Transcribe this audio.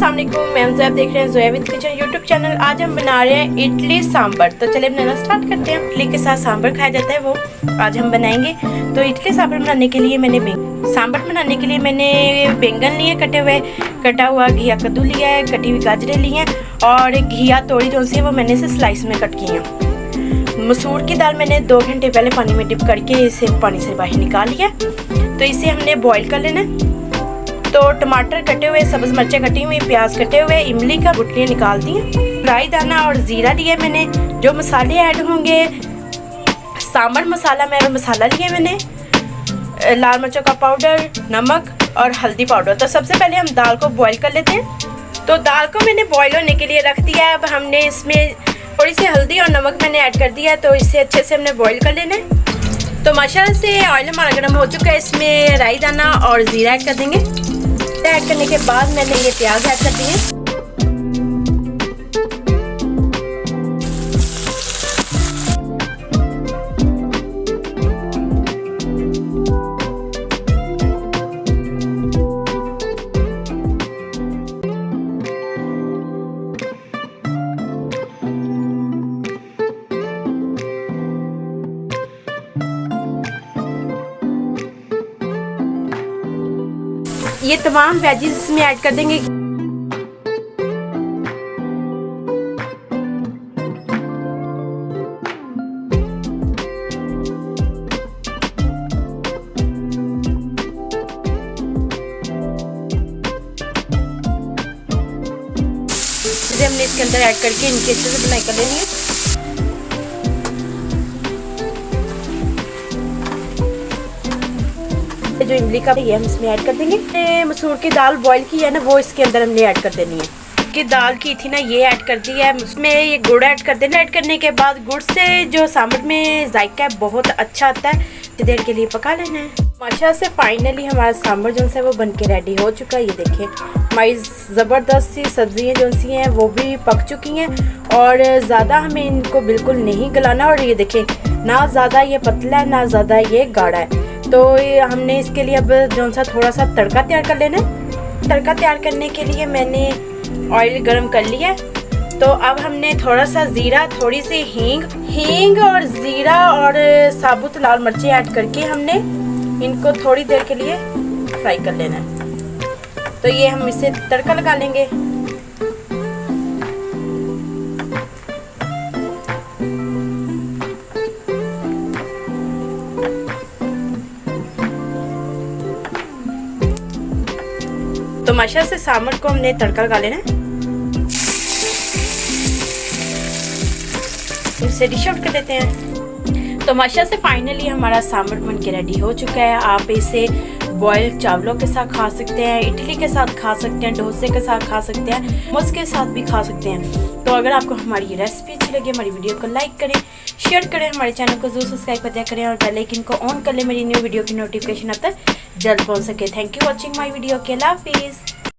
अस्सलाम वालेकुम, मैं ज़ोया, देख रहे हैं Zoya with kitchen YouTube channel. आज हम बना रहे हैं इडली सांभर। तो चलिए बनाना स्टार्ट करते हैं। इडली के साथ सांभर खाया जाता है, वो आज हम बनाएंगे। तो इडली सांभर बनाने के लिए सांभर बनाने के लिए मैंने बैंगन लिए कटा हुआ घिया कद्दू लिया है, कटी हुई गाजरें ली हैं और घिया तोड़ी जो सी है वो मैंने इसे स्लाइस में कट की है। मसूर की दाल मैंने 2 घंटे पहले पानी में डिप करके इसे पानी से बाहर निकाल लिया। तो इसे हमने बॉईल कर लेना है। तो टमाटर कटे हुए, सब्ज मिर्चें कटी हुई, प्याज कटे हुए, इमली का गुठलियाँ निकाल दी हैं, राई दाना और ज़ीरा लिया मैंने। जो मसाले ऐड होंगे, सांभर मसाला मसाला लिया मैंने, लाल मिर्चों का पाउडर, नमक और हल्दी पाउडर। तो सबसे पहले हम दाल को बॉईल कर लेते हैं। तो दाल को मैंने बॉईल होने के लिए रख दिया है। अब हमने इसमें थोड़ी सी हल्दी और नमक मैंने ऐड कर दिया है। तो इसे अच्छे से हमने बॉईल कर लेना है। तो माशाल्लाह से ऑयल हमारा गर्म हो चुका है। इसमें राई दाना और ज़ीरा ऐड कर देंगे। ऐड करने के बाद मैंने ये प्याज ऐड कर दिए। ये तमाम वेजिस इसमें ऐड कर देंगे। इसे हमने इसके अंदर ऐड करके इनके अच्छे से बनाई कर लेनी है। जो इमली का ये हम इसमें ऐड कर देंगे। मसूर की दाल बॉईल की है ना, वो इसके अंदर हमने ऐड कर देनी है। कि दाल की थी ना, ये ऐड कर दी है। उसमें ये गुड़ ऐड कर देना। ऐड करने के बाद गुड़ से जो सांभर में जायका है बहुत अच्छा आता है। थोड़ी देर के लिए पका लेना है। माशाल्लाह से फाइनली हमारा सांभर जो है वो बन के रेडी हो चुका है। ये देखिए हमारी ज़बरदस्त सी सब्जियाँ जो सी हैं वो भी पक चुकी हैं और ज़्यादा हमें इनको बिल्कुल नहीं गलाना। और ये देखिए ना ज़्यादा ये पतला है ना ज़्यादा ये गाढ़ा है। तो हमने इसके लिए अब जो सा थोड़ा सा तड़का तैयार कर लेना है। तड़का तैयार करने के लिए मैंने ऑयल गरम कर लिया है। तो अब हमने थोड़ा सा ज़ीरा, थोड़ी सी हींग और ज़ीरा और साबुत लाल मिर्ची ऐड करके हमने इनको थोड़ी देर के लिए फ्राई कर लेना है। तो ये हम इसे तड़का लगा लेंगे। तो माशाल्लाह से सांभर को हमने तड़का लगा लेना है। इसे डिश आउट कर देते हैं। तो माशाल्लाह से फाइनली हमारा सांभर बन के रेडी हो चुका है। आप इसे बॉइल्ड चावलों के साथ खा सकते हैं, इडली के साथ खा सकते हैं, डोसे के साथ खा सकते हैं, मोमोज के साथ भी खा सकते हैं। तो अगर आपको हमारी ये रेसिपी अच्छी लगी, हमारी वीडियो को लाइक करें, शेयर करें, हमारे चैनल को जरूर सब्सक्राइब कर दिया करें और बेल आइकन को ऑन कर लें, मेरी न्यू वीडियो की नोटिफिकेशन अब तक जल्द पहुँच सके। Thank you watching my video के। अल्लाह हाफिज़।